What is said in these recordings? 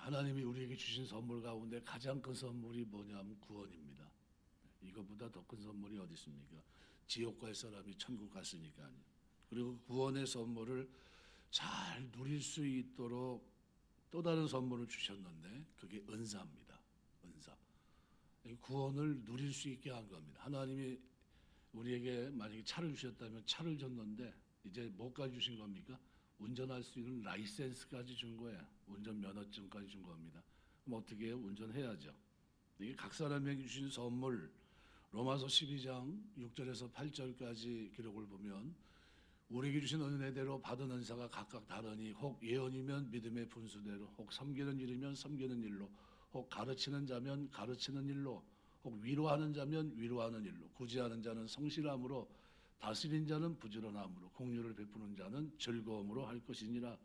하나님이 우리에게 주신 선물 가운데 가장 큰 선물이 뭐냐면 구원입니다. 이것보다 더 큰 선물이 어디 있습니까? 지옥 갈 사람이 천국 갔으니까요. 그리고 구원의 선물을 잘 누릴 수 있도록 또 다른 선물을 주셨는데 그게 은사입니다. 은사. 구원을 누릴 수 있게 한 겁니다. 하나님이 우리에게 만약에 차를 주셨다면 차를 줬는데 이제 뭐까지 주신 겁니까? 운전할 수 있는 라이센스까지 준 거예요. 운전 면허증까지 준 겁니다. 그럼 어떻게 해요? 운전해야죠. 이게 각 사람에게 주신 선물, 로마서 12장 6절에서 8절까지 기록을 보면 우리에게 주신 은혜대로 받은 은사가 각각 다르니 혹 예언이면 믿음의 분수대로, 혹 섬기는 일이면 섬기는 일로, 혹 가르치는 자면 가르치는 일로, 혹 위로하는 자면 위로하는 일로, 구제하는 자는 성실함으로, 다스린 자는 부지런함으로, 공유를 베푸는 자는 즐거움으로 할 것이니라.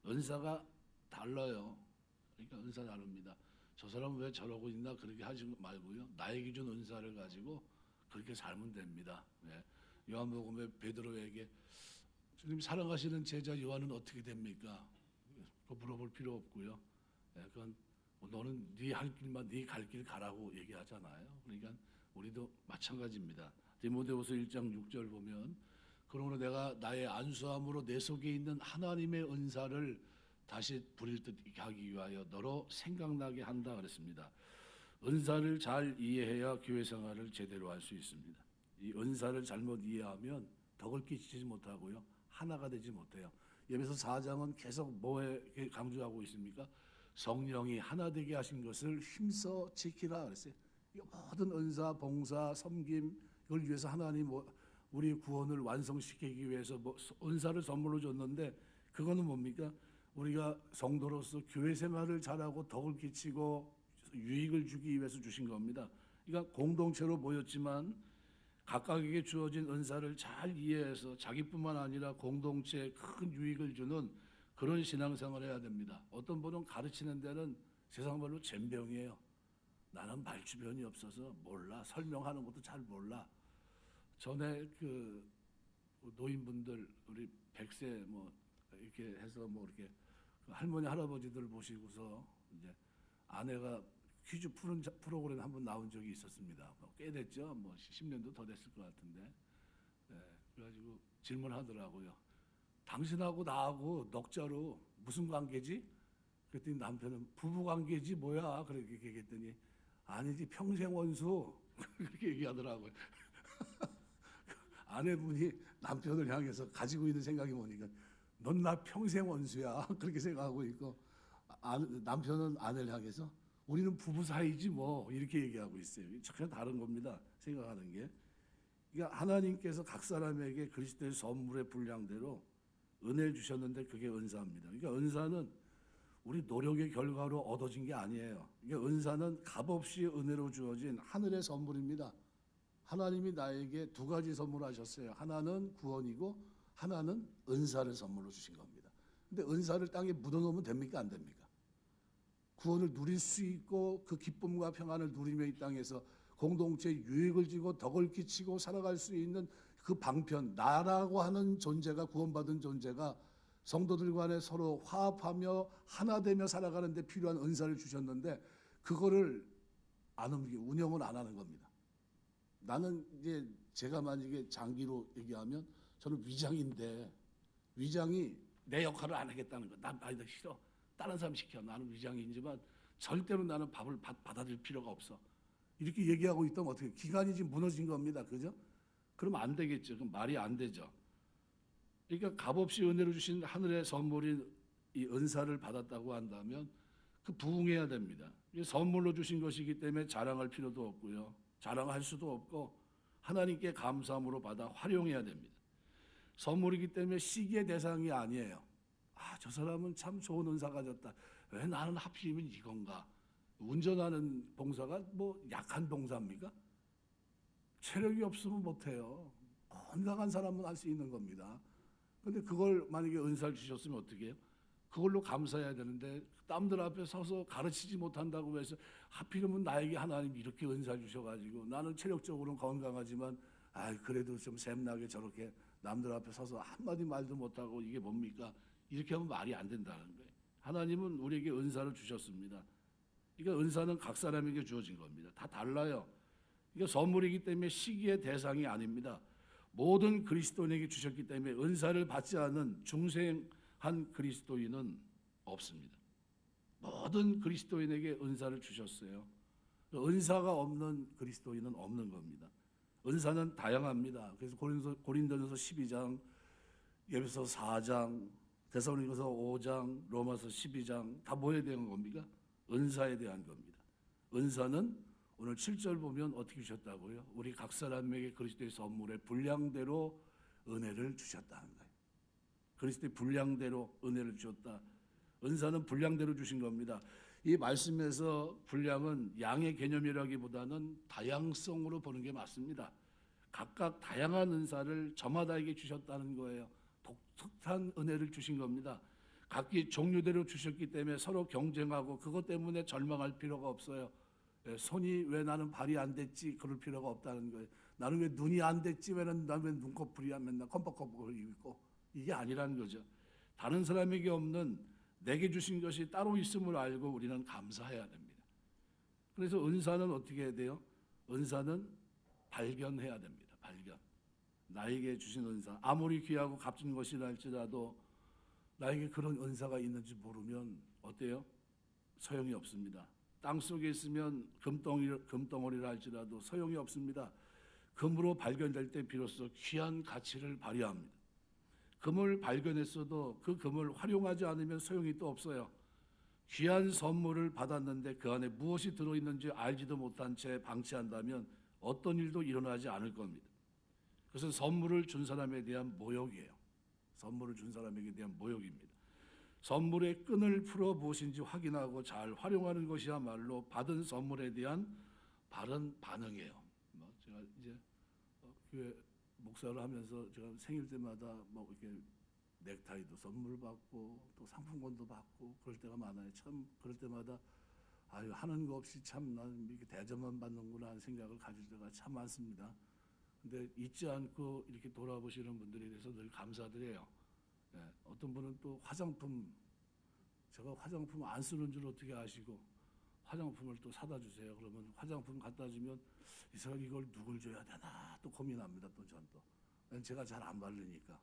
은사가 달라요. 그러니까 은사 다릅니다. 저 사람은 왜 저러고 있나 그렇게 하지 말고요. 나에게 준 은사를 가지고 그렇게 살면 됩니다. 네. 요한복음에 베드로에게 주님 사랑하시는 제자 요한은 어떻게 됩니까? 그거 물어볼 필요 없고요. 네, 그건 너는 네 할 길만 네 갈 길 가라고 얘기하잖아요. 그러니까 우리도 마찬가지입니다. 디모데후서 1장 6절 보면 그러므로 내가 나의 안수함으로 내 속에 있는 하나님의 은사를 다시 부릴 듯 하기 위하여 너로 생각나게 한다 그랬습니다. 은사를 잘 이해해야 교회 생활을 제대로 할 수 있습니다. 이 은사를 잘못 이해하면 덕을 끼치지 못하고요. 하나가 되지 못해요. 예배서 4장은 계속 뭐에 강조하고 있습니까? 성령이 하나 되게 하신 것을 힘써 지키라 그랬어요. 이 모든 은사, 봉사, 섬김 이걸 위해서 하나님 우리 구원을 완성시키기 위해서 은사를 선물로 줬는데 그거는 뭡니까? 우리가 성도로서 교회 생활을 잘하고 덕을 끼치고 유익을 주기 위해서 주신 겁니다. 그러니까 공동체로 모였지만 각각에게 주어진 은사를 잘 이해해서 자기뿐만 아니라 공동체에 큰 유익을 주는 그런 신앙생활을 해야 됩니다. 어떤 분은 가르치는 데는 세상 말로 젬병이에요. 나는 말주변이 없어서 몰라. 설명하는 것도 잘 몰라. 전에 그 노인분들 우리 100세 뭐 이렇게 해서 뭐 이렇게 할머니 할아버지들 보시고서 이제 아내가 퀴즈 푸는 프로그램 한번 나온 적이 있었습니다. 꽤 됐죠. 뭐 10년도 더 됐을 것 같은데. 네, 그래가지고 질문하더라고요. 당신하고 나하고 넉자로 무슨 관계지? 그랬더니 남편은 부부 관계지 뭐야? 그렇게 얘기했더니 아니지 평생 원수 그렇게 얘기하더라고요. 아내분이 남편을 향해서 가지고 있는 생각이 뭐니까 넌 나 평생 원수야 그렇게 생각하고 있고 남편은 아내를 향해서 우리는 부부 사이지 뭐 이렇게 얘기하고 있어요. 전혀 다른 겁니다. 생각하는 게. 그러니까 하나님께서 각 사람에게 그리스도의 선물의 분량대로 은혜를 주셨는데 그게 은사입니다. 그러니까 은사는 우리 노력의 결과로 얻어진 게 아니에요. 그러니까 은사는 값없이 은혜로 주어진 하늘의 선물입니다. 하나님이 나에게 두 가지 선물하셨어요. 하나는 구원이고 하나는 은사를 선물로 주신 겁니다. 근데 은사를 땅에 묻어놓으면 됩니까? 안 됩니까? 구원을 누릴 수 있고 그 기쁨과 평안을 누리며 이 땅에서 공동체 유익을 지고 덕을 끼치고 살아갈 수 있는 그 방편, 나라고 하는 존재가 구원받은 존재가 성도들 간에 서로 화합하며 하나 되며 살아가는 데 필요한 은사를 주셨는데 그거를 안 움직이고 운영을 안 하는 겁니다. 나는 이제 제가 만약에 장기로 얘기하면 저는 위장인데 위장이 내 역할을 안 하겠다는 거. 난 아니다 싫어. 다른 사람 시켜. 나는 위장이지만 절대로 나는 밥을 받아들일 필요가 없어. 이렇게 얘기하고 있다면 어떻게 기관이 지금 무너진 겁니다. 그죠? 그러면 안 되겠죠. 그럼 말이 안 되죠. 그러니까 값없이 은혜로 주신 하늘의 선물인 이 은사를 받았다고 한다면 그 부응해야 됩니다. 선물로 주신 것이기 때문에 자랑할 필요도 없고요. 자랑할 수도 없고 하나님께 감사함으로 받아 활용해야 됩니다. 선물이기 때문에 시기의 대상이 아니에요. 아, 저 사람은 참 좋은 은사 가졌다. 왜 나는 하필이면 이건가? 운전하는 봉사가 뭐 약한 봉사입니까? 체력이 없으면 못해요. 건강한 사람은 할 수 있는 겁니다. 근데 그걸 만약에 은사를 주셨으면 어떻게 해요? 그걸로 감사해야 되는데 땀들 앞에 서서 가르치지 못한다고 해서 하필이면 나에게 하나님이 이렇게 은사 주셔가지고 나는 체력적으로는 건강하지만 그래도 좀 샘나게 저렇게 남들 앞에 서서 한마디 말도 못하고 이게 뭡니까? 이렇게 하면 말이 안 된다는 거예요. 하나님은 우리에게 은사를 주셨습니다. 그러니까 은사는 각 사람에게 주어진 겁니다. 다 달라요. 이게 선물이기 때문에 시기의 대상이 아닙니다. 모든 그리스도인에게 주셨기 때문에 은사를 받지 않은 중생한 그리스도인은 없습니다. 모든 그리스도인에게 은사를 주셨어요. 은사가 없는 그리스도인은 없는 겁니다. 은사는 다양합니다. 그래서 고린도전서 12장, 에베소 4장, 데살로니가서 5장, 로마서 12장 다 뭐에 대한 겁니까? 은사에 대한 겁니다. 은사는 오늘 7절 보면 어떻게 주셨다고요? 우리 각 사람에게 그리스도의 선물의 분량대로 은혜를 주셨다는 거예요. 그리스도의 분량대로 은혜를 주셨다. 은사는 분량대로 주신 겁니다. 이 말씀에서 분량은 양의 개념이라기보다는 다양성으로 보는 게 맞습니다. 각각 다양한 은사를 저마다에게 주셨다는 거예요. 독특한 은혜를 주신 겁니다. 각기 종류대로 주셨기 때문에 서로 경쟁하고 그것 때문에 절망할 필요가 없어요. 손이 왜 나는 발이 안 됐지 그럴 필요가 없다는 거예요. 나는 왜 눈이 안 됐지 나는 왜 눈꺼풀이야 맨날 껌뻑껌뻑 있고 이게 아니라는 거죠. 다른 사람에게 없는 내게 주신 것이 따로 있음을 알고 우리는 감사해야 됩니다. 그래서 은사는 어떻게 해야 돼요? 은사는 발견해야 됩니다. 발견. 나에게 주신 은사 아무리 귀하고 값진 것이라 할지라도 나에게 그런 은사가 있는지 모르면 어때요? 소용이 없습니다. 땅속에 있으면 금덩어리라 할지라도 소용이 없습니다. 금으로 발견될 때 비로소 귀한 가치를 발휘합니다. 금을 발견했어도 그 금을 활용하지 않으면 소용이 또 없어요. 귀한 선물을 받았는데 그 안에 무엇이 들어있는지 알지도 못한 채 방치한다면 어떤 일도 일어나지 않을 겁니다. 그것은 선물을 준 사람에 대한 모욕이에요. 선물을 준 사람에게 대한 모욕입니다. 선물의 끈을 풀어 무엇인지 확인하고 잘 활용하는 것이야말로 받은 선물에 대한 바른 반응이에요. 제가 이제 교회 목사를 하면서 제가 생일 때마다 뭐 이렇게 넥타이도 선물 받고 또 상품권도 받고 그럴 때가 많아요. 참 그럴 때마다 아유 하는 거 없이 참 나는 이렇게 대접만 받는구나 하는 생각을 가질 때가 참 많습니다. 근데 잊지 않고 이렇게 돌아보시는 분들에 대해서 늘 감사드려요. 예, 어떤 분은 또 화장품 제가 화장품 안 쓰는 줄 어떻게 아시고 화장품을 또 사다 주세요. 그러면 화장품 갖다 주면 이 사람 이걸 누굴 줘야 되나 또 고민합니다. 또 전 또 제가 잘 안 바르니까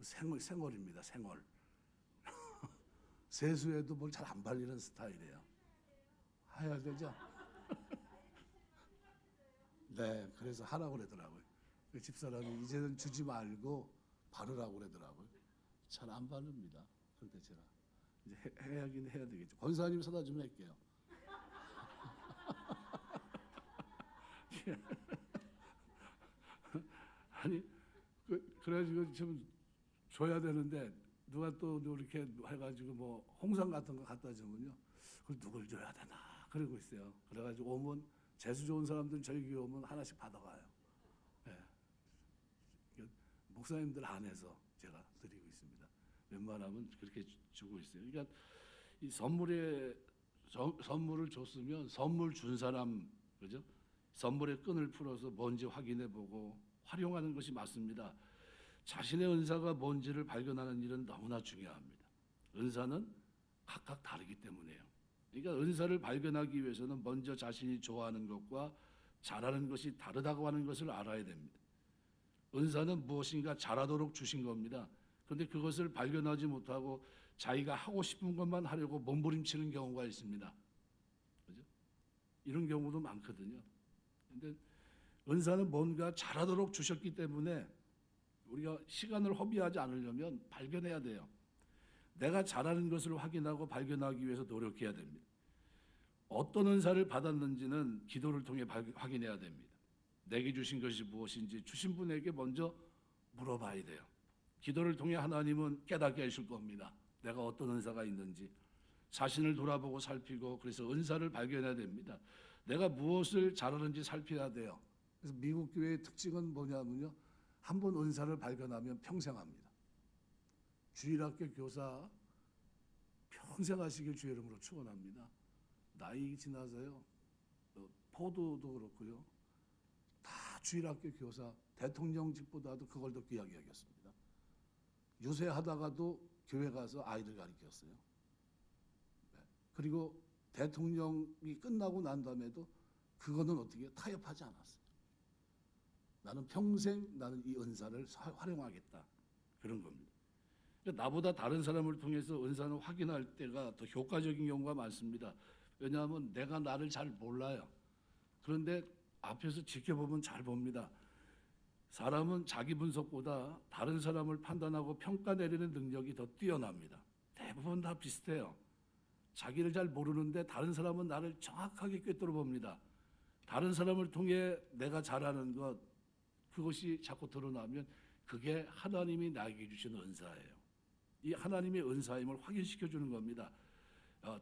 생얼입니다. 생얼 세수해도 뭘 잘 안 발리는 스타일이에요. 해야 되죠? 네, 그래서 하라고 그러더라고요. 그 집사람이 이제는 주지 말고 바르라고 그러더라고요. 잘 안 바릅니다. 그런데 제가 이제 해야긴 해야 되겠죠. 권사님 사다 주면 할게요. 아니 그래가지고 좀 줘야 되는데 누가 또 이렇게 해가지고 뭐 홍삼 같은 거 갖다 주면요, 그걸 누굴 줘야 되나 그러고 있어요. 그래가지고 오면 재수 좋은 사람들 저희 교회 오면 하나씩 받아가요. 네. 목사님들 안에서 제가 드리고 있습니다. 웬만하면 그렇게 주고 있어요. 그러니까 이 선물을 줬으면 선물 준 사람 그죠? 선물의 끈을 풀어서 뭔지 확인해보고 활용하는 것이 맞습니다. 자신의 은사가 뭔지를 발견하는 일은 너무나 중요합니다. 은사는 각각 다르기 때문에요. 그러니까 은사를 발견하기 위해서는 먼저 자신이 좋아하는 것과 잘하는 것이 다르다고 하는 것을 알아야 됩니다. 은사는 무엇인가 잘하도록 주신 겁니다. 그런데 그것을 발견하지 못하고 자기가 하고 싶은 것만 하려고 몸부림치는 경우가 있습니다. 그죠? 이런 경우도 많거든요. 그런데 은사는 뭔가 잘하도록 주셨기 때문에 우리가 시간을 허비하지 않으려면 발견해야 돼요. 내가 잘하는 것을 확인하고 발견하기 위해서 노력해야 됩니다. 어떤 은사를 받았는지는 기도를 통해 확인해야 됩니다. 내게 주신 것이 무엇인지 주신 분에게 먼저 물어봐야 돼요. 기도를 통해 하나님은 깨닫게 하실 겁니다. 내가 어떤 은사가 있는지 자신을 돌아보고 살피고 그래서 은사를 발견해야 됩니다. 내가 무엇을 잘하는지 살펴야 돼요. 그래서 미국 교회의 특징은 뭐냐면요, 한 번 은사를 발견하면 평생 합니다. 주일학교 교사 평생 하시길 주의 이름으로 축원합니다. 나이 지나서요, 포도도 그렇고요, 다 주일학교 교사 대통령직보다도 그걸 더 귀하게 여겼습니다. 유세하다가도 교회 가서 아이들 가르쳤어요. 그리고 대통령이 끝나고 난 다음에도 그거는 어떻게 타협하지 않았어요. 나는 평생 나는 이 은사를 활용하겠다. 그런 겁니다. 그러니까 나보다 다른 사람을 통해서 은사는 확인할 때가 더 효과적인 경우가 많습니다. 왜냐하면 내가 나를 잘 몰라요. 그런데 앞에서 지켜보면 잘 봅니다. 사람은 자기 분석보다 다른 사람을 판단하고 평가 내리는 능력이 더 뛰어납니다. 대부분 다 비슷해요. 자기를 잘 모르는데 다른 사람은 나를 정확하게 꿰뚫어 봅니다. 다른 사람을 통해 내가 잘하는 것, 그것이 자꾸 드러나면 그게 하나님이 나에게 주신 은사예요. 이 하나님의 은사임을 확인시켜 주는 겁니다.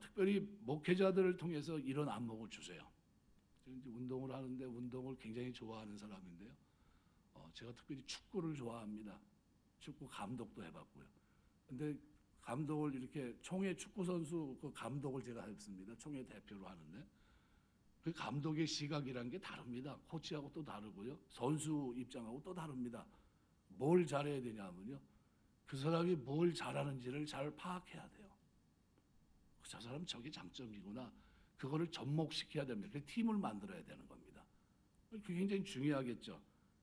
특별히 목회자들을 통해서 이런 안목을 주세요. 저는 이제 운동을 하는데 운동을 굉장히 좋아하는 사람인데요. 제가 특별히 축구를 좋아합니다. 축구 감독도 해봤고요. 근데 감독을 이렇게 총회 축구 선수 그 감독을 제가 했습니다. 총회 대표로 하는데 그 감독의 시각이란 게 다릅니다. 코치하고 또 다르고요. 선수 입장하고 또 다릅니다. 뭘 잘해야 되냐면요. 그 사람이 뭘 잘하는지를 잘 파악해야 돼요. 저 사람 저게 장점이구나. 그거를 접목시켜야 됩니다. 그 팀을 만들어야 되는 겁니다. 그게 굉장히 중요하겠죠.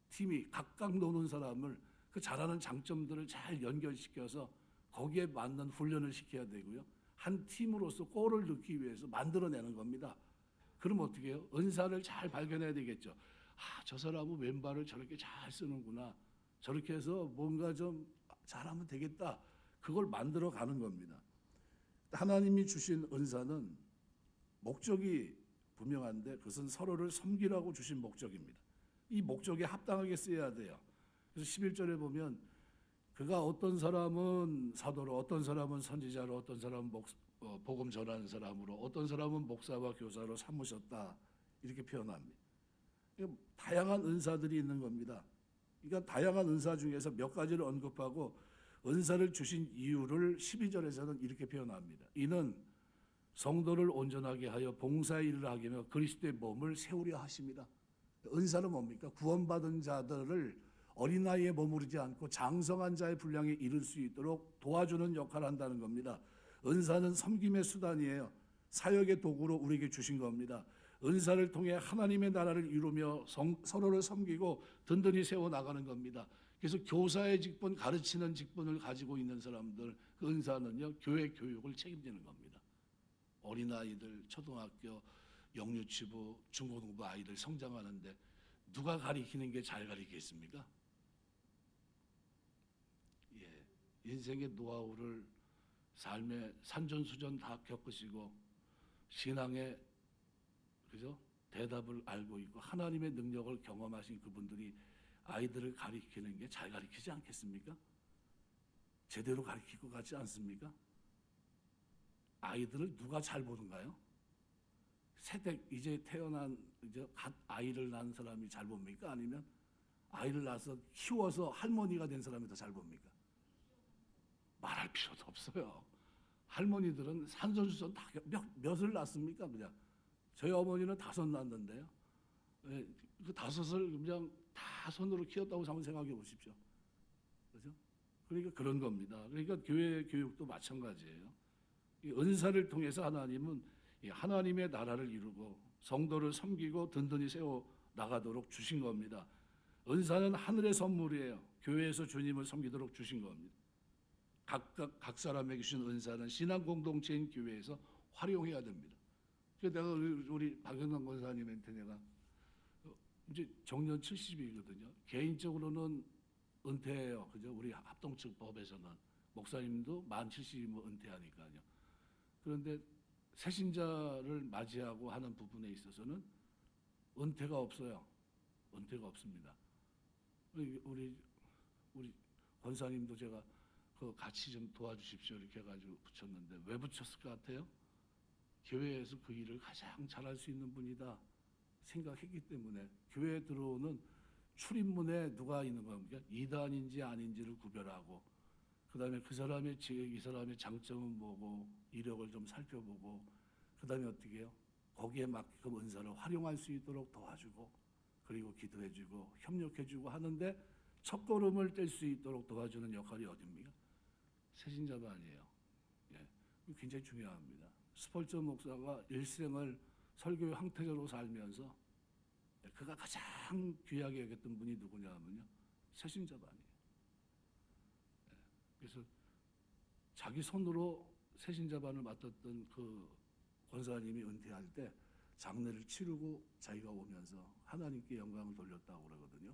팀이 각각 노는 사람을 그 잘하는 장점들을 잘 연결시켜서 거기에 맞는 훈련을 시켜야 되고요. 한 팀으로서 골을 넣기 위해서 만들어내는 겁니다. 그럼 어떻게 해요? 은사를 잘 발견해야 되겠죠. 저 사람은 왼발을 저렇게 잘 쓰는구나. 저렇게 해서 뭔가 좀 잘하면 되겠다. 그걸 만들어 가는 겁니다. 하나님이 주신 은사는 목적이 분명한데 그것은 서로를 섬기라고 주신 목적입니다. 이 목적에 합당하게 쓰여야 돼요. 그래서 11절에 보면 그가 어떤 사람은 사도로, 어떤 사람은 선지자로, 어떤 사람은 복음 전하는 사람으로, 어떤 사람은 목사와 교사로 삼으셨다. 이렇게 표현합니다. 다양한 은사들이 있는 겁니다. 그러니까 다양한 은사 중에서 몇 가지를 언급하고 은사를 주신 이유를 12절에서는 이렇게 표현합니다. 이는 성도를 온전하게 하여 봉사의 일을 하게 하며 그리스도의 몸을 세우려 하십니다. 은사는 뭡니까? 구원받은 자들을 어린아이에 머무르지 않고 장성한 자의 분량에 이를 수 있도록 도와주는 역할을 한다는 겁니다. 은사는 섬김의 수단이에요. 사역의 도구로 우리에게 주신 겁니다. 은사를 통해 하나님의 나라를 이루며 서로를 섬기고 든든히 세워나가는 겁니다. 그래서 교사의 직분, 가르치는 직분을 가지고 있는 사람들, 그 은사는요, 교회 교육을 책임지는 겁니다. 어린아이들, 초등학교, 영유치부, 중고등부 아이들 성장하는데 누가 가르치는 게 잘 가르치겠습니까? 인생의 노하우를 삶의 산전수전 다 겪으시고 신앙의 그죠? 대답을 알고 있고 하나님의 능력을 경험하신 그분들이 아이들을 가르치는 게 잘 가르치지 않겠습니까? 제대로 가르칠 것 같지 않습니까? 아이들을 누가 잘 보는가요? 새댁 이제 태어난 이제 갓 아이를 낳은 사람이 잘 봅니까? 아니면 아이를 낳아서 키워서 할머니가 된 사람이 더 잘 봅니까? 말할 필요도 없어요. 할머니들은 산전수전 다 몇을 낳습니까? 그냥 저희 어머니는 5 낳았는데요. 그 5을 그냥 다 손으로 키웠다고 한번 생각해 보십시오. 그렇죠? 그러니까 그런 겁니다. 그러니까 교회 교육도 마찬가지예요. 이 은사를 통해서 하나님은 하나님의 나라를 이루고 성도를 섬기고 든든히 세워 나가도록 주신 겁니다. 은사는 하늘의 선물이에요. 교회에서 주님을 섬기도록 주신 겁니다. 각각 각 사람에게 주신 은사는 신앙 공동체인 교회에서 활용해야 됩니다. 그래서 내가 우리 박영남 권사님한테 내가 이제 정년 70이거든요. 개인적으로는 은퇴해요. 그죠? 우리 합동측 법에서는 목사님도 만 70이면 은퇴하니까요. 그런데 새신자를 맞이하고 하는 부분에 있어서는 은퇴가 없어요. 은퇴가 없습니다. 우리 권사님도 제가 그 같이 좀 도와주십시오 이렇게 해가지고 붙였는데 왜 붙였을 것 같아요? 교회에서 그 일을 가장 잘할 수 있는 분이다 생각했기 때문에 교회에 들어오는 출입문에 누가 있는 겁니까? 이단인지 아닌지를 구별하고 그다음에 이 사람의 장점은 뭐고 이력을 좀 살펴보고 그다음에 어떻게 해요? 거기에 맞게끔 은사를 활용할 수 있도록 도와주고 그리고 기도해주고 협력해주고 하는데 첫걸음을 뗄 수 있도록 도와주는 역할이 어디입니까? 새신자도 아니에요. 굉장히 중요합니다. 스펄전 목사가 일생을 설교의 황태자로 살면서 그가 가장 귀하게 여겼던 분이 누구냐 하면요, 새신자반이에요. 그래서 자기 손으로 새신자반을 맡았던 그 권사님이 은퇴할 때 장례를 치르고 자기가 오면서 하나님께 영광을 돌렸다고 그러거든요.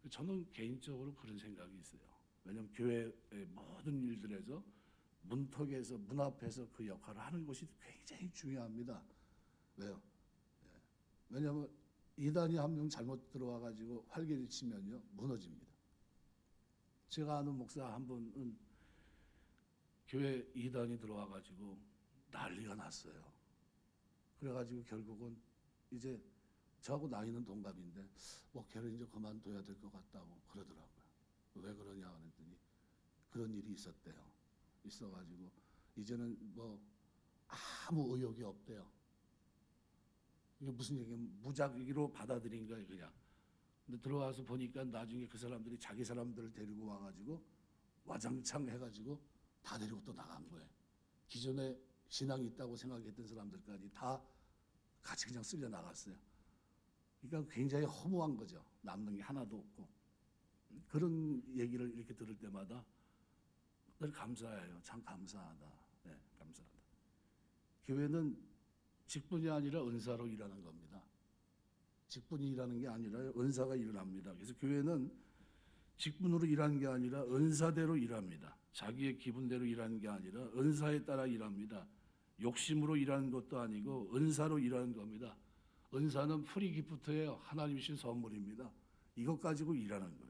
저는 개인적으로 그런 생각이 있어요. 왜냐하면 교회의 모든 일들에서 문턱에서, 문 앞에서 그 역할을 하는 것이 굉장히 중요합니다. 왜요? 왜냐하면 이단이 한 명 잘못 들어와가지고 활개를 치면요, 무너집니다. 제가 아는 목사 한 분은 교회 이단이 들어와가지고 난리가 났어요. 그래가지고 결국은 이제 저하고 나이는 동갑인데 목회를 이제 그만둬야 될 것 같다고 그러더라고요. 왜 그러냐 그랬더니 그런 일이 있었대요. 있어가지고 이제는 뭐 아무 의욕이 없대요. 이게 무슨 얘기냐면 무작위로 받아들인 거예요, 그냥. 근데 들어와서 보니까 나중에 그 사람들이 자기 사람들을 데리고 와가지고 와장창 해가지고 다 데리고 또 나간 거예요. 기존에 신앙이 있다고 생각했던 사람들까지 다 같이 그냥 쓸려 나갔어요. 그러니까 굉장히 허무한 거죠. 남는 게 하나도 없고. 그런 얘기를 이렇게 들을 때마다 늘 감사해요. 참 감사하다. 네, 감사하다. 교회는 직분이 아니라 은사로 일하는 겁니다. 직분이 일하는 게 아니라 은사가 일어납니다. 그래서 교회는 직분으로 일하는 게 아니라 은사대로 일합니다. 자기의 기분대로 일하는 게 아니라 은사에 따라 일합니다. 욕심으로 일하는 것도 아니고 은사로 일하는 겁니다. 은사는 프리 기프트예요. 하나님이 주신 선물입니다. 이것 가지고 일하는 거예요.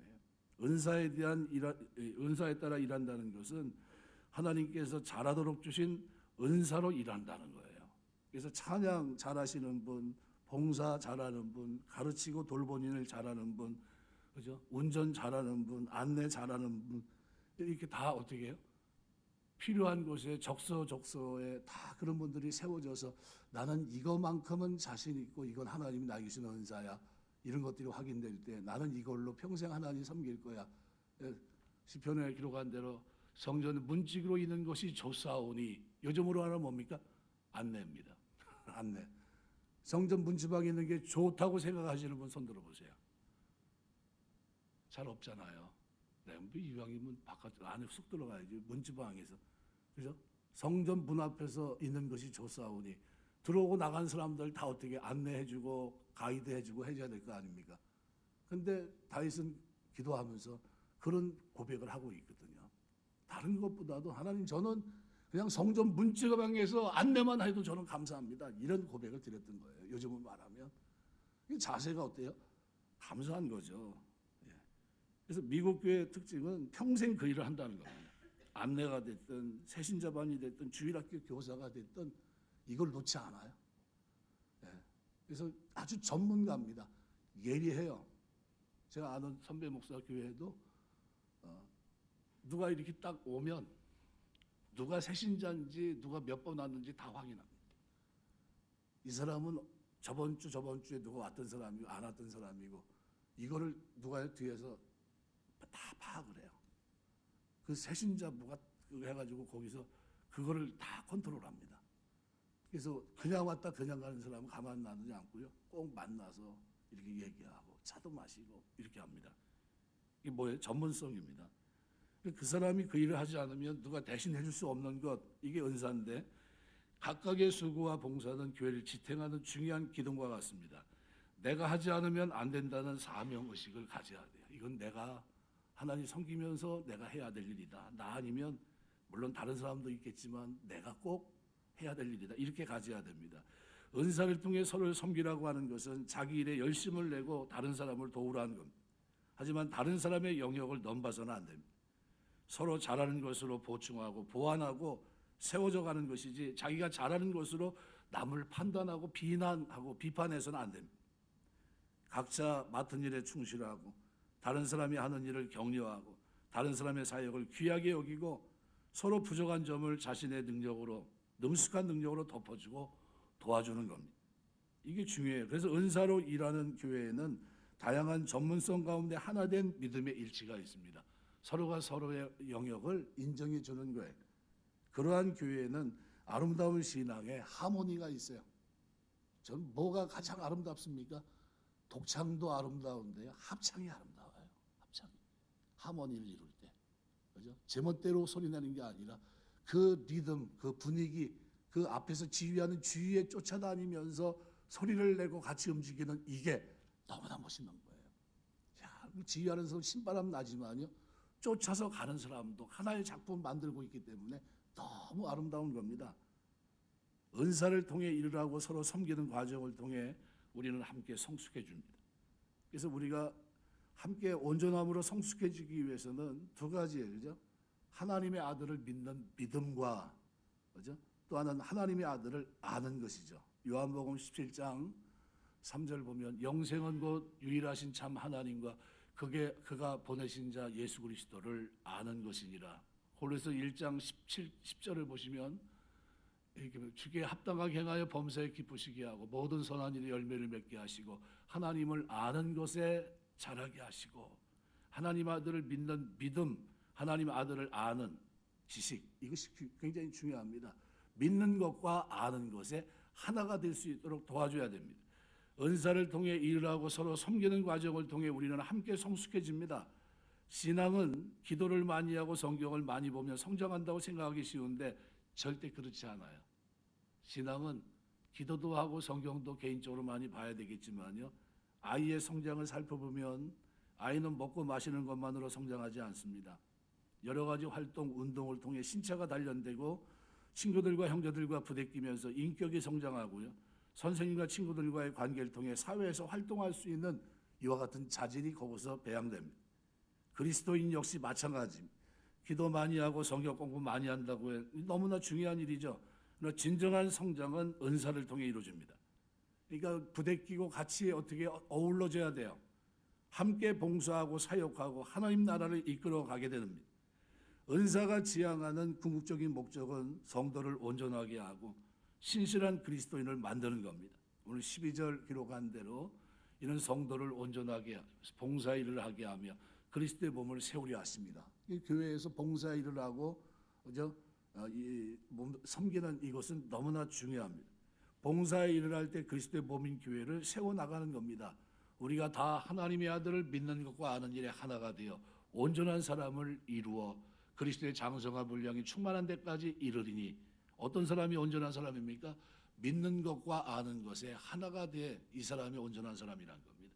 은사에 따라 일한다는 것은 하나님께서 잘하도록 주신 은사로 일한다는 거예요. 그래서 찬양 잘하시는 분, 봉사 잘하는 분, 가르치고 돌보는 일 잘하는 분, 그죠? 운전 잘하는 분, 안내 잘하는 분, 이렇게 다 어떻게 해요? 필요한 곳에 적서에 다 그런 분들이 세워져서 나는 이거만큼은 자신 있고 이건 하나님이 나에게 주신 은사야. 이런 것들이 확인될 때 나는 이걸로 평생 하나님 섬길 거야. 시편에 기록한 대로 성전 문지기로 있는 것이 좋사오니, 요즘으로 하면 뭡니까? 안내입니다. 안내. 성전 문지방에 있는 게 좋다고 생각하시는 분 손 들어보세요. 잘 없잖아요. 네, 이왕이면 바깥 안에 쑥 들어가야지, 문지방에서. 그죠? 성전 문 앞에서 있는 것이 좋사오니, 들어오고 나간 사람들 다 어떻게 안내해주고 가이드해주고 해줘야 될 거 아닙니까? 근데 다윗은 기도하면서 그런 고백을 하고 있거든요. 다른 것보다도 하나님, 저는 그냥 성전 문지방에서 안내만 해도 저는 감사합니다. 이런 고백을 드렸던 거예요. 요즘은 말하면. 이 자세가 어때요? 감사한 거죠. 그래서 미국 교회의 특징은 평생 그 일을 한다는 겁니다. 안내가 됐든 새신자반이 됐든 주일학교 교사가 됐든 이걸 놓지 않아요. 그래서 아주 전문가입니다. 예리해요. 제가 아는 선배 목사 교회에도 누가 이렇게 딱 오면 누가 새신자인지 누가 몇 번 왔는지 다 확인합니다. 이 사람은 저번 주에 누가 왔던 사람이고 안 왔던 사람이고, 이거를 누가 뒤에서 다 파악을 해요. 그 새신자부가 해가지고 거기서 그거를 다 컨트롤합니다. 그래서 그냥 왔다 그냥 가는 사람은 가만 놔두지 않고요, 꼭 만나서 이렇게 얘기하고 차도 마시고 이렇게 합니다. 이게 뭐예요? 전문성입니다. 그 사람이 그 일을 하지 않으면 누가 대신 해줄 수 없는 것, 이게 은사인데, 각각의 수고와 봉사는 교회를 지탱하는 중요한 기둥과 같습니다. 내가 하지 않으면 안 된다는 사명의식을 가져야 돼요. 이건 내가 하나님 섬기면서 내가 해야 될 일이다. 나 아니면 물론 다른 사람도 있겠지만 내가 꼭 해야 될 일이다. 이렇게 가져야 됩니다. 은사를 통해 서로를 섬기라고 하는 것은 자기 일에 열심을 내고 다른 사람을 도우라는 겁니다. 하지만 다른 사람의 영역을 넘봐서는 안 됩니다. 서로 잘하는 것으로 보충하고 보완하고 세워져 가는 것이지, 자기가 잘하는 것으로 남을 판단하고 비난하고 비판해서는 안 됩니다. 각자 맡은 일에 충실하고 다른 사람이 하는 일을 격려하고 다른 사람의 사역을 귀하게 여기고 서로 부족한 점을 자신의 능력으로, 능숙한 능력으로 덮어주고 도와주는 겁니다. 이게 중요해요. 그래서 은사로 일하는 교회에는 다양한 전문성 가운데 하나된 믿음의 일치가 있습니다. 서로가 서로의 영역을 인정해 주는 거예요. 그러한 교회에는 아름다운 신앙에 하모니가 있어요. 전 뭐가 가장 아름답습니까? 독창도 아름다운데요. 합창이 아름다워요. 합창. 하모니를 이룰 때. 그죠? 제멋대로 소리 내는 게 아니라 그 리듬, 그 분위기, 그 앞에서 지휘하는 주위에 쫓아다니면서 소리를 내고 같이 움직이는 이게 너무나 멋있는 거예요. 야, 지휘하는 사람 신바람 나지만요. 쫓아서 가는 사람도 하나의 작품 만들고 있기 때문에 너무 아름다운 겁니다. 은사를 통해 일하고 서로 섬기는 과정을 통해 우리는 함께 성숙해 줍니다. 그래서 우리가 함께 온전함으로 성숙해지기 위해서는 두 가지예요. 그죠? 하나님의 아들을 믿는 믿음과 그죠? 또 하나는 하나님의 아들을 아는 것이죠. 요한복음 17장 3절 보면 영생은 곧 유일하신 참 하나님과 그가 보내신 자 예수 그리스도를 아는 것이니라. 골로새 1장 10절을 보시면 주께 합당하게 행하여 범사에 기쁘시게 하고 모든 선한 일에 열매를 맺게 하시고 하나님을 아는 것에 자라게 하시고 하나님 아들을 믿는 믿음, 하나님 아들을 아는 지식, 이것이 굉장히 중요합니다. 믿는 것과 아는 것에 하나가 될 수 있도록 도와줘야 됩니다. 은사를 통해 일하고 서로 섬기는 과정을 통해 우리는 함께 성숙해집니다. 신앙은 기도를 많이 하고 성경을 많이 보면 성장한다고 생각하기 쉬운데 절대 그렇지 않아요. 신앙은 기도도 하고 성경도 개인적으로 많이 봐야 되겠지만요. 아이의 성장을 살펴보면 아이는 먹고 마시는 것만으로 성장하지 않습니다. 여러 가지 활동, 운동을 통해 신체가 단련되고 친구들과 형제들과 부대끼면서 인격이 성장하고요. 선생님과 친구들과의 관계를 통해 사회에서 활동할 수 있는 이와 같은 자질이 거기서 배양됩니다. 그리스도인 역시 마찬가지입니다. 기도 많이 하고 성경 공부 많이 한다고 해요. 너무나 중요한 일이죠. 그러나 진정한 성장은 은사를 통해 이루어집니다. 그러니까 부대끼고 같이 어떻게 어울러져야 돼요. 함께 봉사하고 사역하고 하나님 나라를 이끌어 가게 됩니다. 은사가 지향하는 궁극적인 목적은 성도를 온전하게 하고 신실한 그리스도인을 만드는 겁니다. 오늘 12절 기록한 대로 이는 성도를 온전하게 봉사 일을 하게 하며 그리스도의 몸을 세우려 하십니다. 이 교회에서 봉사 일을 하고 그죠? 섬기는 이것은 너무나 중요합니다. 봉사 일을 할 때 그리스도의 몸인 교회를 세워 나가는 겁니다. 우리가 다 하나님의 아들을 믿는 것과 아는 일에 하나가 되어 온전한 사람을 이루어 그리스도의 장성한 분량이 충만한 데까지 이르리니 어떤 사람이 온전한 사람입니까? 믿는 것과 아는 것에 하나가 돼 이 사람이 온전한 사람이라는 겁니다.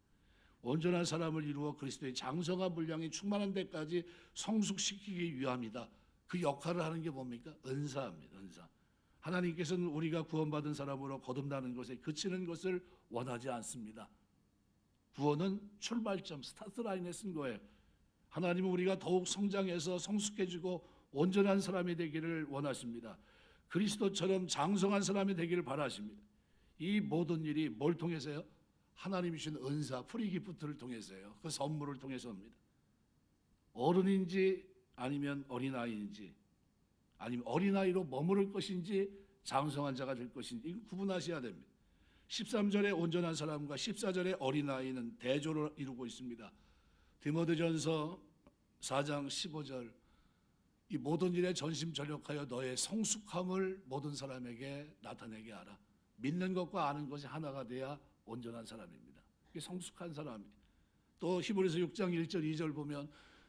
온전한 사람을 이루어 그리스도의 장성한 분량이 충만한 데까지 성숙시키기 위함이다. 그 역할을 하는 게 뭡니까? 은사입니다. 은사. 하나님께서는 우리가 구원받은 사람으로 거듭나는 것에 그치는 것을 원하지 않습니다. 구원은 출발점, 스타트라인에 쓴 거예요. 하나님은 우리가 더욱 성장해서 성숙해지고 온전한 사람이 되기를 원하십니다. 그리스도처럼 장성한 사람이 되기를 바라십니다. 이 모든 일이 뭘 통해서요? 하나님이 주신 은사, 프리기프트를 통해서요. 그 선물을 통해서입니다. 어른인지 아니면 어린아이인지 아니면 어린아이로 머무를 것인지 장성한 자가 될 것인지 이걸 구분하셔야 됩니다. 13절의 온전한 사람과 14절의 어린아이는 대조를 이루고 있습니다. 디모데전서 4장 15절 이 모든 일에 전심전력하여 너의 성숙함을 모든 사람에게 나타내게 하라. 믿는 것과 아는 것이 하나가 돼야 온전한 사람입니다. 이게 성숙한 사람이에요. 또 히브리서 6장 1절 2절 보면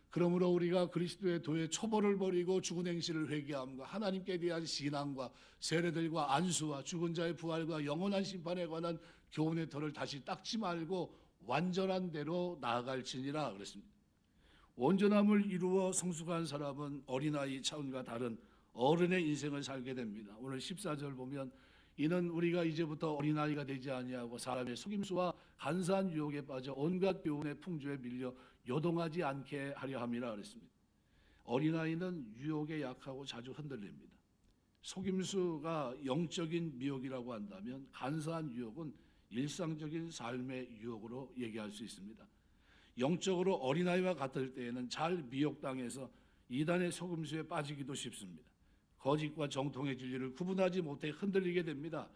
그러므로 우리가 그리스도의 도의 초벌을 버리고 죽은 행실을 회개함과 하나님께 대한 신앙과 세례들과 안수와 죽은 자의 부활과 영원한 심판에 관한 교훈의 털을 다시 닦지 말고 완전한 대로 나아갈지니라 그랬습니다. 온전함을 이루어 성숙한 사람은 어린아이 차원과 다른 어른의 인생을 살게 됩니다. 오늘 14절 보면 이는 우리가 이제부터 어린아이가 되지 아니하고 사람의 속임수와 간사한 유혹에 빠져 온갖 교훈의 풍조에 밀려 요동하지 않게 하려 함이라 그랬습니다. 어린아이는 유혹에 약하고 자주 흔들립니다. 속임수가 영적인 미혹이라고 한다면 간사한 유혹은 일상적인 삶의 유혹으로 얘기할 수 있습니다. 영적으로 어린아이와 같을 때에는 잘 미혹당해서 이단의 속임수에 빠지기도 쉽습니다. 거짓과 정통의 진리를 구분하지 못해 흔들리게 됩니다.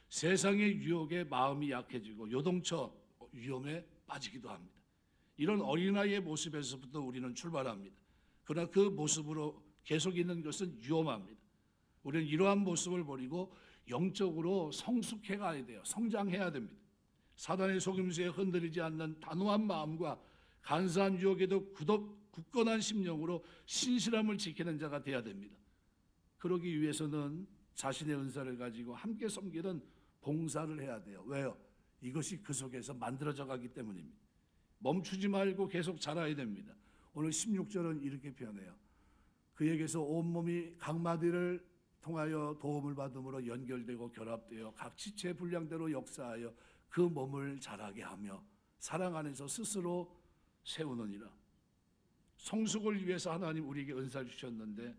세상의 유혹에 마음이 약해지고 요동쳐 위험에 빠지기도 합니다. 이런 어린아이의 모습에서부터 우리는 출발합니다. 그러나 그 모습으로 계속 있는 것은 위험합니다. 우리는 이러한 모습을 버리고 영적으로 성숙해 가야 돼요. 성장해야 됩니다. 사단의 속임수에 흔들리지 않는 단호한 마음과 간사한 유혹에도 굳건한 심령으로 신실함을 지키는 자가 되어야 됩니다. 그러기 위해서는 자신의 은사를 가지고 함께 섬기는 봉사를 해야 돼요. 왜요? 이것이 그 속에서 만들어져 가기 때문입니다. 멈추지 말고 계속 자라야 됩니다. 오늘 16절은 이렇게 표현해요. 그에게서 온몸이 각 마디를 통하여 도움을 받음으로 연결되고 결합되어 각 지체 분량대로 역사하여 그 몸을 자라게 하며 사랑 안에서 스스로 세우느니라. 성숙을 위해서 하나님 우리에게 은사를 주셨는데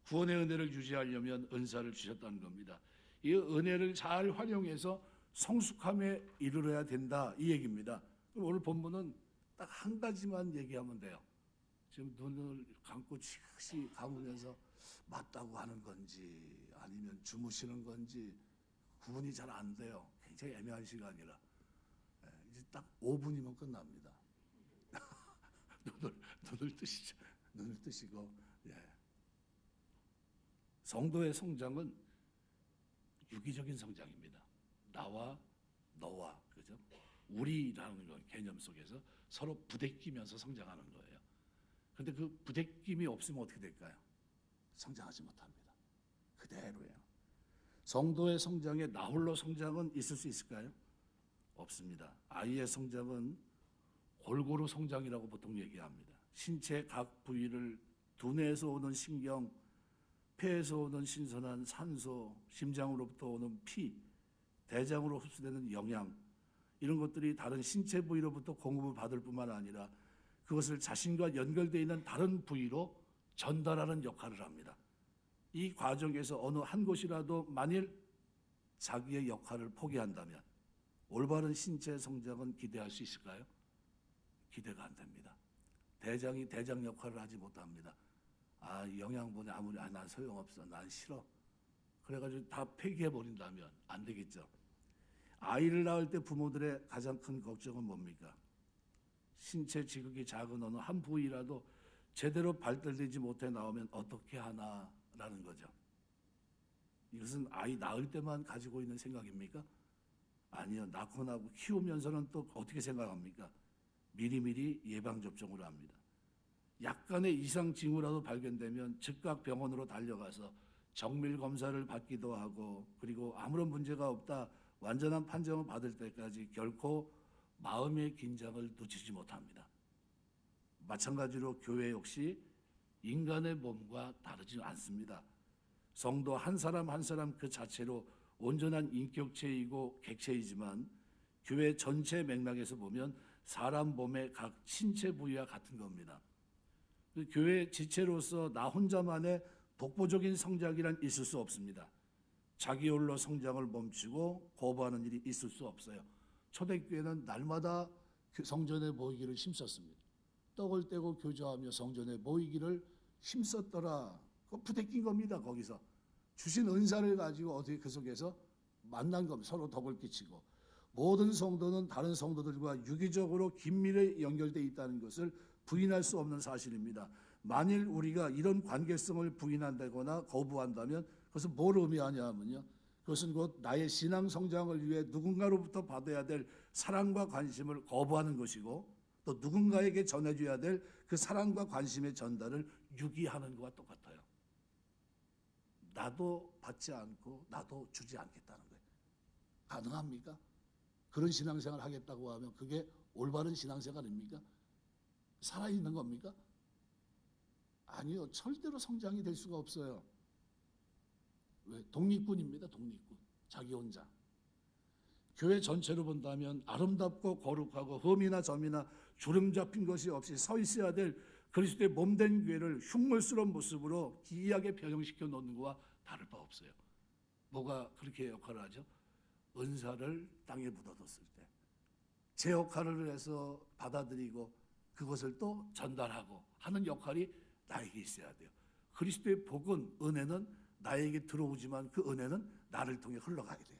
구원의 은혜를 유지하려면 은사를 주셨다는 겁니다. 이 은혜를 잘 활용해서 성숙함에 이르러야 된다 이 얘기입니다. 그럼 오늘 본문은 딱 한 가지만 얘기하면 돼요. 지금 눈을 감고 지그시 감으면서 맞다고 하는 건지 아니면 주무시는 건지 구분이 잘 안 돼요. 굉장히 애매한 시간이라 이제 딱 5분이면 끝납니다. 눈을 뜨시죠. 눈을 뜨시고 성도의 성장은 유기적인 성장입니다. 나와 너와 그죠? 우리라는 건 개념 속에서 서로 부대끼면서 성장하는 거예요. 그런데 그 부대낌이 없으면 어떻게 될까요? 성장하지 못합니다. 그대로예요. 성도의 성장에 나 홀로 성장은 있을 수 있을까요? 없습니다. 아이의 성장은 골고루 성장이라고 보통 얘기합니다. 신체 각 부위를 두뇌에서 오는 신경, 폐에서 오는 신선한 산소, 심장으로부터 오는 피, 대장으로 흡수되는 영양, 이런 것들이 다른 신체 부위로부터 공급을 받을 뿐만 아니라 그것을 자신과 연결되어 있는 다른 부위로 전달하는 역할을 합니다. 이 과정에서 어느 한 곳이라도 만일 자기의 역할을 포기한다면 올바른 신체 성장은 기대할 수 있을까요? 기대가 안 됩니다. 대장이 대장 역할을 하지 못합니다. 영양분이 아무리 난 소용없어, 난 싫어. 그래가지고 다 폐기해버린다면 안 되겠죠. 아이를 낳을 때 부모들의 가장 큰 걱정은 뭡니까? 신체 지극히 작은 어느 한 부위라도 제대로 발달되지 못해 나오면 어떻게 하나라는 거죠. 이것은 아이 낳을 때만 가지고 있는 생각입니까? 아니요. 낳고 나고 키우면서는 또 어떻게 생각합니까? 미리미리 예방접종을 합니다. 약간의 이상 징후라도 발견되면 즉각 병원으로 달려가서 정밀 검사를 받기도 하고 그리고 아무런 문제가 없다 완전한 판정을 받을 때까지 결코 마음의 긴장을 놓치지 못합니다. 마찬가지로 교회 역시 인간의 몸과 다르지 않습니다. 성도 한 사람 한 사람 그 자체로 온전한 인격체이고 객체이지만 교회 전체 맥락에서 보면 사람 몸의 각 신체 부위와 같은 겁니다. 교회 지체로서 나 혼자만의 독보적인 성장이란 있을 수 없습니다. 자기 홀로 성장을 멈추고 거부하는 일이 있을 수 없어요. 초대교회는 날마다 성전에 모이기를 힘썼습니다. 떡을 떼고 교제하며 성전에 모이기를 힘썼더라. 그거 부대낀 겁니다. 거기서 주신 은사를 가지고 어떻게 그 속에서 만난 겁니다. 서로 덕을 끼치고 모든 성도는 다른 성도들과 유기적으로 긴밀히 연결되어 있다는 것을 부인할 수 없는 사실입니다. 만일 우리가 이런 관계성을 부인한다거나 거부한다면 그것은 뭘 의미하냐 하면요. 그것은 곧 나의 신앙 성장을 위해 누군가로부터 받아야 될 사랑과 관심을 거부하는 것이고 또 누군가에게 전해줘야 될 그 사랑과 관심의 전달을 유기하는 것과 똑같아요. 나도 받지 않고 나도 주지 않겠다는 거예요. 가능합니까? 그런 신앙생활을 하겠다고 하면 그게 올바른 신앙생활입니까? 살아있는 겁니까? 아니요. 절대로 성장이 될 수가 없어요. 왜? 독립군입니다. 독립군. 자기 혼자. 교회 전체로 본다면 아름답고 거룩하고 흠이나 점이나 주름 잡힌 것이 없이 서 있어야 될 그리스도의 몸된 교회를 흉물스러운 모습으로 기이하게 변형시켜 놓는 것과 다를 바 없어요. 뭐가 그렇게 역할을 하죠? 은사를 땅에 묻어뒀을 때 제 역할을 해서 받아들이고 그것을 또 전달하고 하는 역할이 나에게 있어야 돼요. 그리스도의 복은, 은혜는 나에게 들어오지만 그 은혜는 나를 통해 흘러가야 돼요.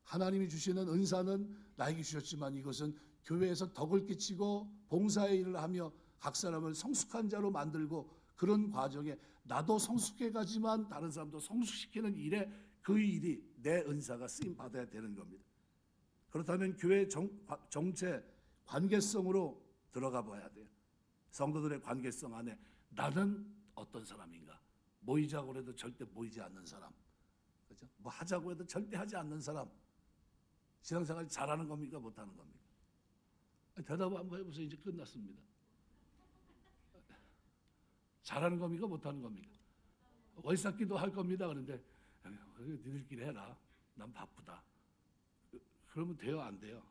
하나님이 주시는 은사는 나에게 주셨지만 이것은 교회에서 덕을 끼치고 봉사의 일을 하며 각 사람을 성숙한 자로 만들고 그런 과정에 나도 성숙해 가지만 다른 사람도 성숙시키는 일에 그 일이 내 은사가 쓰임 받아야 되는 겁니다. 그렇다면 교회 정체 관계성으로 들어가 봐야 돼요. 성도들의 관계성 안에 나는 어떤 사람인가? 모이자고 해도 절대 모이지 않는 사람, 그죠? 뭐 하자고 해도 절대 하지 않는 사람. 신앙생활 잘하는 겁니까? 못하는 겁니까? 대답 한번 해보세요. 이제 끝났습니다. 잘하는 겁니까? 못하는 겁니까? 월삭기도 할 겁니다. 그런데 니들끼리 해라. 난 바쁘다. 그러면 돼요? 안 돼요?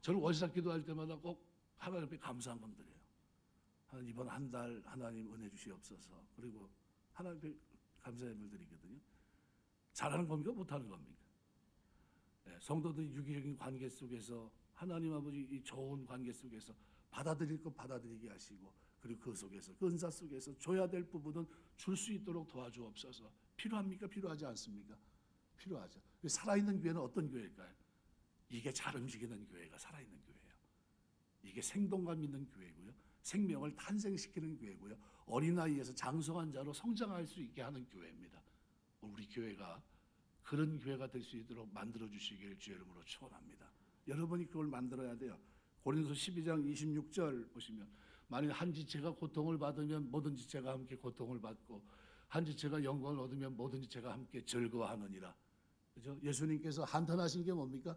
저는 월삭기도 할 때마다 꼭 하나님 앞에 감사한 건 드려요. 이번 한 달 하나님 은혜 주시옵소서. 그리고 하나님 앞에 감사의 예물 드리거든요. 잘하는 겁니까? 못하는 겁니까? 성도들이 유기적인 관계 속에서 하나님 아버지 이 좋은 관계 속에서 받아들일 것 받아들이게 하시고, 그리고 그 속에서 그 은사 속에서 줘야 될 부분은 줄 수 있도록 도와주옵소서. 필요합니까? 필요하지 않습니까? 필요하죠. 살아있는 교회는 어떤 교회일까요? 이게 잘 움직이는 교회가 살아있는 교회예요. 이게 생동감 있는 교회고요. 생명을 탄생시키는 교회고요. 어린아이에서 장성한 자로 성장할 수 있게 하는 교회입니다. 우리 교회가 그런 교회가 될 수 있도록 만들어주시길 주의 이름으로 축원합니다. 여러분이 그걸 만들어야 돼요. 고린도서 12장 26절 보시면, 만일 한 지체가 고통을 받으면 모든 지체가 함께 고통을 받고, 한 지체가 영광을 얻으면 모든 지체가 함께 즐거워하느니라. 그죠? 예수님께서 한탄하신 게 뭡니까?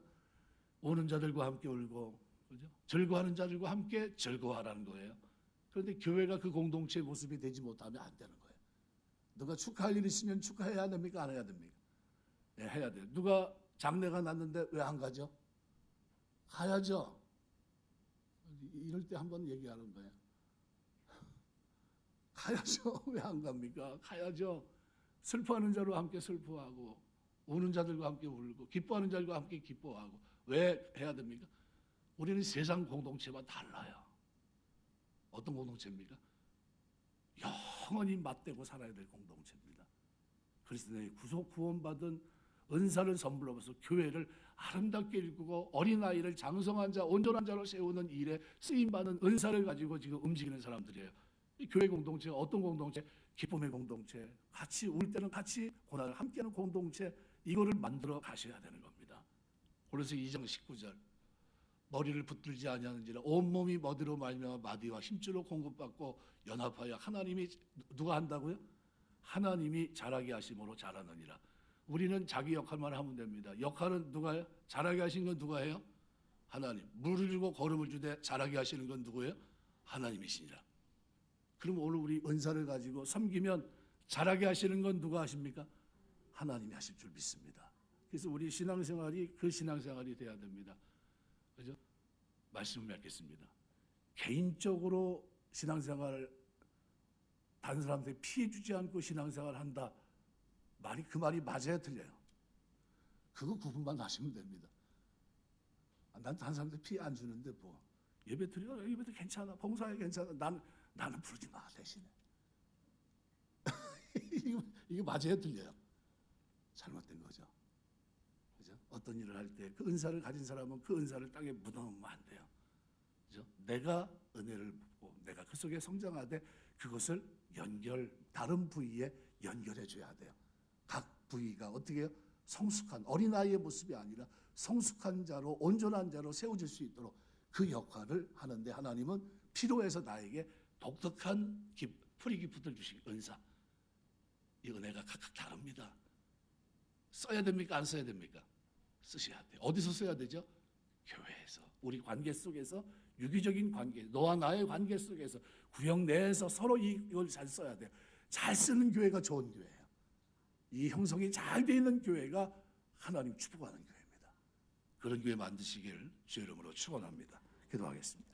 우는 자들과 함께 울고, 그죠? 즐거워하는 자들과 함께 즐거워하라는 거예요. 그런데 교회가 그 공동체의 모습이 되지 못하면 안 되는 거예요. 누가 축하할 일 있으면 축하해야 됩니까? 안 해야 됩니까? 네, 해야 돼요. 누가 장례가 났는데 왜 안 가죠? 가야죠. 이럴 때 한번 얘기하는 거예요. 가야죠. 왜 안 갑니까? 가야죠. 슬퍼하는 자로 함께 슬퍼하고, 우는 자들과 함께 울고, 기뻐하는 자들과 함께 기뻐하고. 왜 해야 됩니까? 우리는 세상 공동체와 달라요. 어떤 공동체입니까? 영원히 맞대고 살아야 될 공동체입니다. 그리스도의 구원받은 은사를 선물로 받아서 교회를 아름답게 일구고 어린아이를 장성한 자, 온전한 자로 세우는 일에 쓰임받은 은사를 가지고 지금 움직이는 사람들이에요. 이 교회 공동체가 어떤 공동체? 기쁨의 공동체, 같이 울 때는 같이 고난을 함께하는 공동체, 이거를 만들어 가셔야 되는 겁니다. 그래서 2장 19절, 머리를 붙들지 아니하는지라 온몸이 머리로 말미암아 마디와 힘줄로 공급받고 연합하여 하나님이, 누가 한다고요? 하나님이 잘하게 하심으로 잘하느니라. 우리는 자기 역할만 하면 됩니다. 역할은 누가요? 잘하게 하신 건 누가 해요? 하나님. 물을 주고 걸음을 주되 잘하게 하시는 건 누구예요? 하나님이시니라. 그럼 오늘 우리 은사를 가지고 섬기면 잘하게 하시는 건 누가 하십니까? 하나님이 하실 줄 믿습니다. 그래서 우리 신앙생활이 그 신앙생활이 돼야 됩니다. 그죠? 말씀을 맺겠습니다. 개인적으로 신앙생활, 다른 사람들이 피해 주지 않고 신앙생활 한다. 그 말이 맞아야 틀려요. 그거 구분만 하시면 됩니다. 난 다른 사람들 피해 안 주는데 뭐 예배 드려, 예배도 괜찮아, 봉사해 괜찮아. 나는 부르지 마 대신에. 이거 맞아야 틀려요. 잘못된 거죠. 그죠? 어떤 일을 할 때 그 은사를 가진 사람은 그 은사를 땅에 묻어놓으면 안 돼요. 그죠? 내가 은혜를 받고 내가 그 속에 성장하되 그것을 다른 부위에 연결해 줘야 돼요. 각 부위가 어떻게 해요? 성숙한 어린아이의 모습이 아니라 성숙한 자로, 온전한 자로 세워질 수 있도록 그 역할을 하는데, 하나님은 필요해서 나에게 독특한 프리 기프트를 주신 은사, 이 은혜가 각각 다릅니다. 써야 됩니까? 안 써야 됩니까? 쓰셔야 돼요. 어디서 써야 되죠? 교회에서, 우리 관계 속에서, 유기적인 관계, 너와 나의 관계 속에서, 구역 내에서 서로 이걸 잘 써야 돼요. 잘 쓰는 교회가 좋은 교회예요. 이 형성이 잘 되어 있는 교회가 하나님 축복하는 교회입니다. 그런 교회 만드시길 주의 이름으로 축원합니다. 기도하겠습니다.